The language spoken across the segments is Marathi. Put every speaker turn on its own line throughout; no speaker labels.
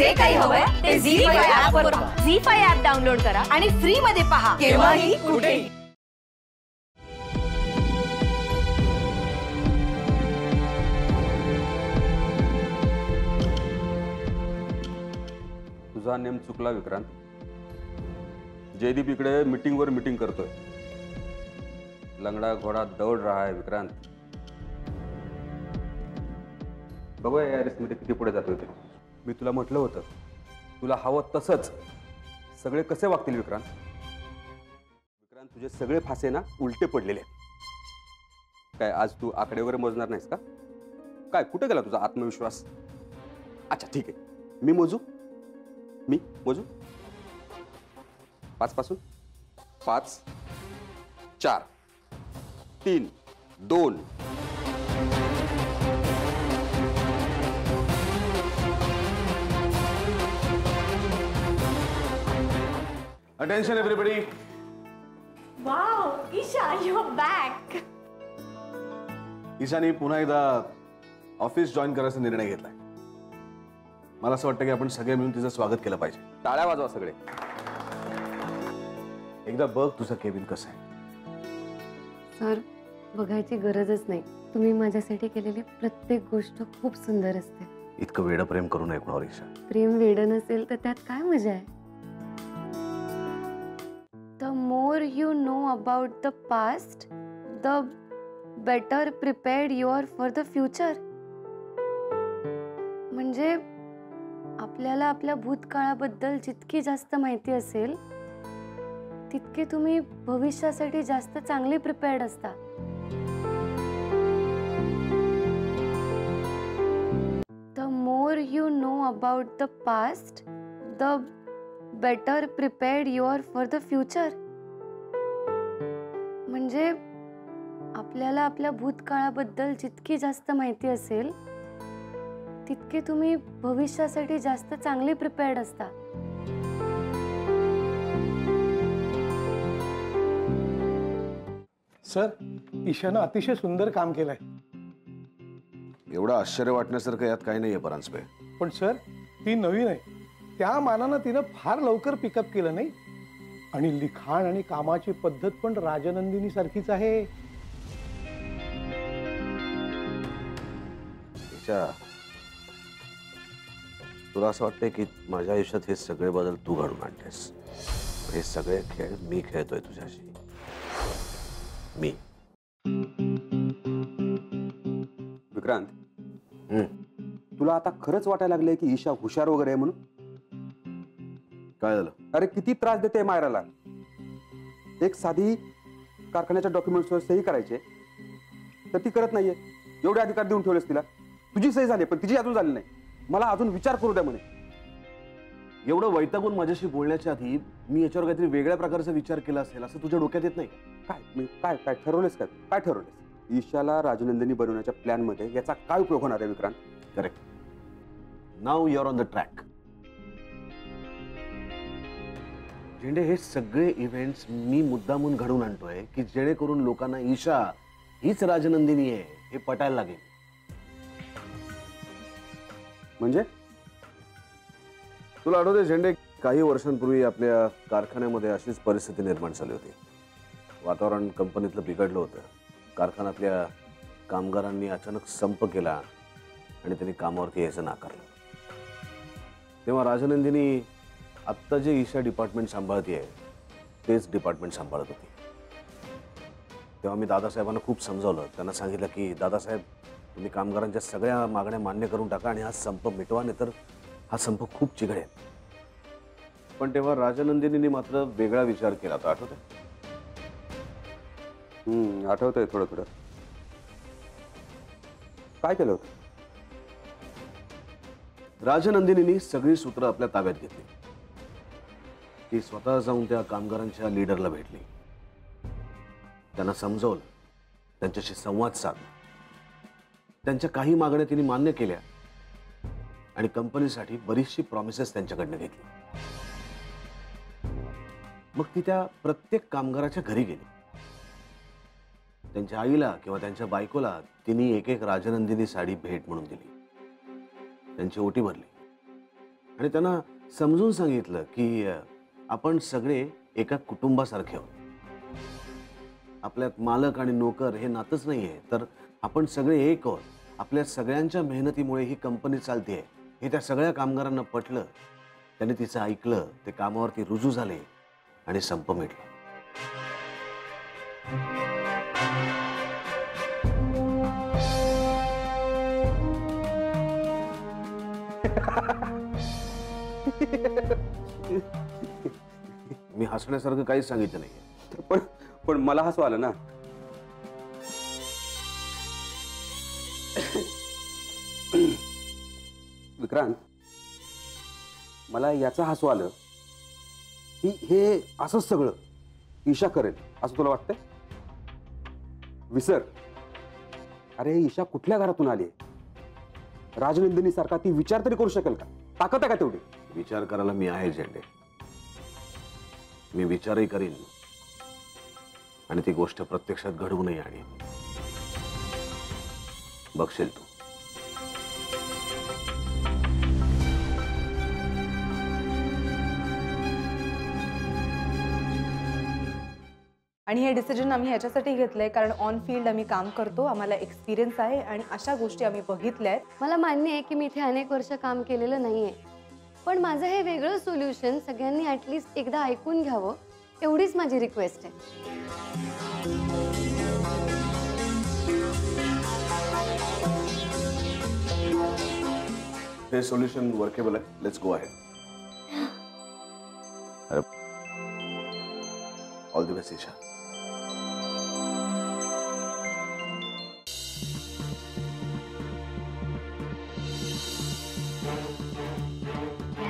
जे काही हवंय ते झी5 ऍप वर पहा.
झी5 ऍप डाउनलोड करा
आणि फ्री मध्ये पहा केव्हाही कुठेही.
तुझा नेम चुकला विक्रांत. जयदीप इकडे मीटिंगवर मीटिंग करतोय. लंगडा घोडा दौड़ रहा है विक्रांत. बघूया या रेसमध्ये किती पुढे जातोय ते. मी तुला म्हटलं होतं तुला हवं तसंच सगळे कसे वागतील विक्रांत. विक्रांत तुझे सगळे फासे ना उलटे पडलेले. काय आज तू आकडे वगैरे मोजणार नाहीस का? काय कुठे गेला तुझा आत्मविश्वास? अच्छा ठीक आहे मी मोजू. मी मोजू 5 पासून. 5 4 3 2.
Attention everybody.
Wow Isha you are back.
ईशानी पुन्हा एकदा ऑफिस जॉईन करायचा निर्णय घेतलाय. मला असं वाटतं की आपण सगळे मिळून तिचं स्वागत केलं पाहिजे.
टाळ्या वाजवा सगळे.
एकदा बघ तुझं केबिन कसं आहे.
सर बघायची गरजच नाही. तुम्ही माझ्यासाठी केलेली प्रत्येक गोष्ट खूप सुंदर असते.
इतकं वेडं प्रेम करू नये कुणावर ईशा.
प्रेम वेडं नसेल तर त्यात काय मजा आहे. The more you know about the past the better prepared you are for the future. म्हणजे आपल्याला आपल्या भूतकाळाबद्दल जितकी जास्त माहिती असेल तितके तुम्ही भविष्यासाठी जास्त चांगले प्रिपेअर्ड असता. The more you know about the past the better prepared you are for the future. म्हणजे आपल्याला आपल्या भूतकाळाबद्दल जितकी जास्त माहिती असेल तितके तुम्ही भविष्यासाठी जास्त चांगले प्रिपेअर्ड असता.
सर ईशानं अतिशय सुंदर काम केलंय.
एवढं आश्चर्य वाटण्यासारखं यात काही नाहीये परांजपे.
पण सर ती नवीन आहे त्या मानानं तिनं फार लवकर पिकअप केलं नाही. आणि लिखाण आणि कामाची पद्धत पण राजनंदिनी सारखीच आहे.
ईशा तुला असं वाटतंय की माझ्या आयुष्यात हे सगळे बदल तू घडून आणतेस. हे सगळे खेळ मी खेळतोय तुझ्याशी. मी
विक्रांत तुला आता खरंच वाटायला लागलंय की ईशा हुशार वगैरे आहे म्हणून?
काय झालं?
अरे किती त्रास देते मायराला. एक साधी कारखान्याच्या डॉक्युमेंट्सवर सही करायचे तर ती करत नाहीये. एवढे अधिकार देऊन ठेवलेस तिला. तुझी सही झाली पण तिची अजून झाली नाही. मला अजून विचार करू द्या म्हणे.
एवढं वैतागून माझ्याशी बोलण्याच्या आधी मी याच्यावर काहीतरी वेगळ्या प्रकारचा विचार केला असेल असं तुझ्या डोक्यात येत नाही?
काय काय काय ठरवलेस का? काय ठरवलेस? ईशाला राजनंदिनी बनवण्याच्या प्लॅन मध्ये याचा काय उपयोग होणार आहे Vikrant?
Correct. Now you are on the track. झेंडे हे सगळे इव्हेंट्स मी मुद्दामून घडून आणतोय की जेणेकरून लोकांना ईशा हीच राजनंदिनी आहे हे पटायला लागेल.
म्हणजे
तुला आठवते झेंडे काही वर्षांपूर्वी आपल्या कारखान्यामध्ये अशीच परिस्थिती निर्माण झाली होती. वातावरण कंपनीतलं बिघडलं होतं. कारखान्यातल्या कामगारांनी अचानक संप केला आणि त्यांनी कामावरती यायचं नाकारलं. तेव्हा राजनंदिनी आत्ता जे ईशा डिपार्टमेंट सांभाळते आहे तेच डिपार्टमेंट सांभाळत होती. तेव्हा मी दादासाहेबांना खूप समजावलं. त्यांना सांगितलं की दादासाहेब तुम्ही कामगारांच्या सगळ्या मागण्या मान्य करून टाका आणि हा संप मिटवा नाही तर हा संप खूप चिघळेल. पण तेव्हा राजनंदिनीने मात्र वेगळा विचार केला. तो आठवतंय?
आठवतंय थोडं थोडं. काय केलं होतं?
राजनंदिनीने सगळी सूत्र आपल्या ताब्यात घेतली. ती स्वतः जाऊन त्या कामगारांच्या लीडरला भेटली. त्यांना समजवलं. त्यांच्याशी संवाद साधला. त्यांच्या काही मागण्या तिने मान्य केल्या आणि कंपनीसाठी बरीचशी प्रॉमिसेस त्यांच्याकडनं घेतली. मग ती त्या प्रत्येक कामगाराच्या घरी गेली. त्यांच्या आईला किंवा त्यांच्या बायकोला तिने एक एक राजनंदिनी साडी भेट म्हणून दिली. त्यांची ओटी भरली आणि त्यांना समजून सांगितलं की आपण सगळे एका कुटुंबासारखे आहोत. आपल्यात मालक आणि नोकर हे नातंच नाही आहे, तर आपण सगळे एक आहोत. आपल्या सगळ्यांच्या मेहनतीमुळे ही कंपनी चालते हे त्या सगळ्या कामगारांना पटलं. त्यांनी तिचं ऐकलं, ते कामावरती रुजू झाले आणि संप मिटला. मी हसण्यासारखं काहीच सांगितलं नाही.
पण मला हसू आलं ना. विक्रांत, मला याचं हसू आलं की हे असंच सगळं ईशा करेल असं तुला वाटतंय? विसर. अरे ईशा कुठल्या घरातून आली? राजनंदिनी सारखा ती विचार तरी करू शकेल का? ताकद आहे का तेवढी?
विचार करायला मी आहे झेंडे. मी विचारही करीन आणि ती गोष्ट प्रत्यक्षात घडवूनही आणीन. बघशील तू.
आणि हे डिसिजन आम्ही ह्याच्यासाठी घेतलंय कारण ऑन फील्ड आम्ही काम करतो, आम्हाला एक्सपिरियन्स आहे आणि अशा गोष्टी आम्ही बघितल्या आहेत.
मला मान्य आहे की मी इथे अनेक वर्ष काम केलेलं नाहीये, पण माझं हे वेगळं सोल्युशन सगळ्यांनी ॲटलिस्ट एकदा ऐकून घ्यावं एवढीच माझी रिक्वेस्ट आहे.
हे सोल्युशन वर्केबल आहे. Let's go ahead. All the best Isha.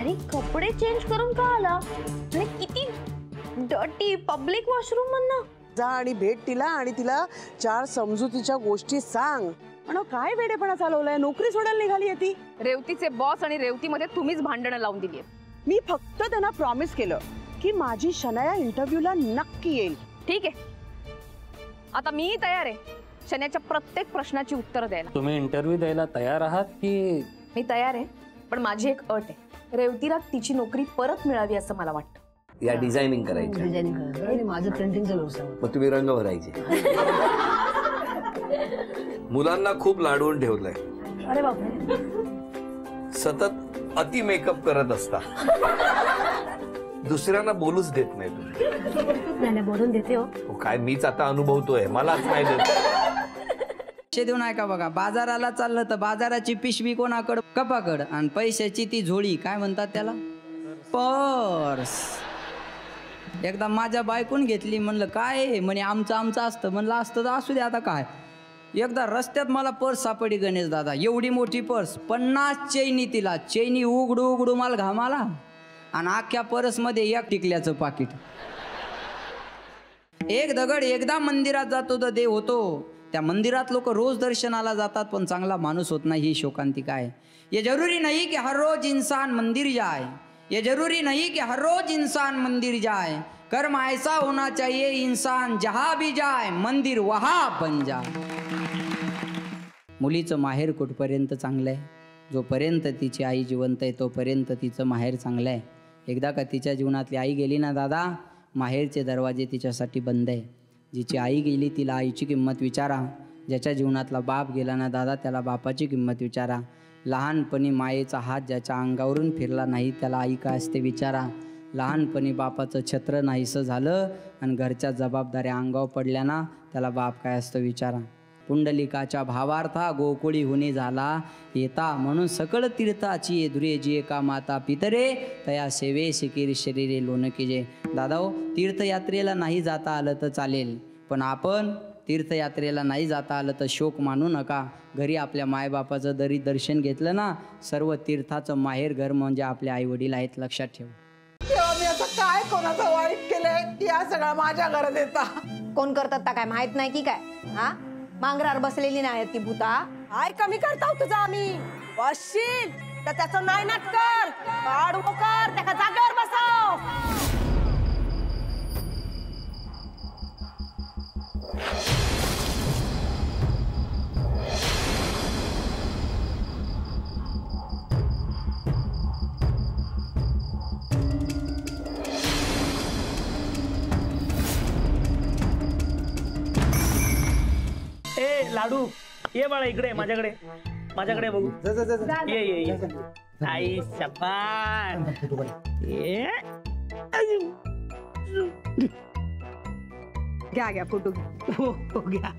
अरे कपडे चेंज करून का आला? आणि किती डर्टी पब्लिक वॉशरूम मधनं.
जा आणि भेट तिला आणि तिला 4 समजुतीच्या गोष्टी सांग. पण काय वेडेपणा चालवलाय? नोकरी सोडायला निघाली आहे ती.
रेवतीचे बॉस आणि रेवतीमध्ये तुम्हीच भांडणं लावून दिली.
मी फक्त त्यांना प्रॉमिस केलं की माझी शनाया इंटरव्ह्यूला नक्की येईल.
ठीक आहे, आता मीही तयार आहे शन्याच्या प्रत्येक प्रश्नाची उत्तर द्यायला.
तुम्ही इंटरव्ह्यू द्यायला तयार आहात की?
मी तयार आहे, पण माझी एक अट आहे. रेवतीला तिची नोकरी परत मिळावी असं मला वाटतं.
या डिझायनिंग करायची,
माझं प्रिंटिंगचं व्यवसाय.
मग तुम्ही रंग भरायचे. मुलांना खूप लाडवून ठेवलंय.
अरे बापरे.
सतत अति मेकअप करत असता. दुसऱ्यांना बोलूच देत नाही तुम्ही.
नाही बोलून देते हो.
काय मीच आता अनुभवतोय, मलाच नाही देत.
पैसे देऊ नाही का बघा. बाजाराला चाललं तर बाजाराची पिशवी कोणाकडं? कपाकड. आणि पैशाची ती झोळी काय म्हणतात त्याला? पर्स. एकदा माझ्या बायकून घेतली. म्हणलं काय? म्हणे आमचं आमचं असतं. म्हणलं असतं तर असू दे, आता काय. एकदा रस्त्यात मला पर्स सापडी गणेश दादा. एवढी मोठी पर्स, 50 चैनी. तिला चैनी उघडू उघडू मला घामाला. आणि अख्ख्या पर्समध्ये एक टिकल्याचं पाकिट. एक दगड. एकदा मंदिरात जातो तर देव होतो. त्या मंदिरात लोक रोज दर्शनाला जातात पण चांगला माणूस होत नाही. ही शोकांतिका आहे. ये जरूरी नहीं कि हर रोज इंसान मंदिर जाए. ये जरूरी नहीं कि हर रोज इंसान मंदिर जाए. कर्म ऐसा होना चाहिए इंसान जहां भी जाए मंदिर वहां बन जाए. मुलीचं माहेर कुठपर्यंत चांगलं आहे? जोपर्यंत तिची आई जिवंत आहे तोपर्यंत तिचं माहेर चांगलं आहे. एकदा का तिच्या जीवनातली आई गेली ना दादा, माहेरचे दरवाजे तिच्यासाठी बंद आहे. जिची आई गेली तिला आईची किंमत विचारा. ज्याच्या जीवनातला बाप गेला ना दादा, त्याला बापाची किंमत विचारा. लहानपणी मायेचा हात ज्याच्या अंगावरून फिरला नाही त्याला आई काय असते विचारा. लहानपणी बापाचं छत्र नाहीसं झालं आणि घरच्या जबाबदाऱ्या अंगावर पडल्या ना, त्याला बाप काय असतं विचारा. पुंडलिकाच्या भावार्था गोकुळी हुनी झाला येता. म्हणून सकळ तीर्थाची दुरे जी का माता पितरे तया सेवे शिकीर शरीरे लोन कीजे. दादा हो, तीर्थयात्रेला नाही जाता आलं तर चालेल, पण आपण तीर्थयात्रेला नाही जाता आलं तर शोक मानू नका. घरी आपल्या मायबापाचं जरी दर्शन घेतलं ना, सर्व तीर्थाचं माहेर घर म्हणजे आपले आईवडील आहेत, लक्षात ठेव.
तेव्हा मी आता काय कोणाचं वाईट केलंय? या सगळ्या माझ्या घरात येतात.
कोण करतात काय माहित नाही की काय? हा, मांगरावर बसलेली नाही ती भूता.
काय कमी करता तुझा? आम्ही बसशील तर त्याचं नाही नाट कर. काढू कर, त्या जागेवर बसव.
लाडू ये बाळा इकडे माझ्याकडे बघू ये आई शबास ये
घ्या फोटो घ्या.
हो घ्या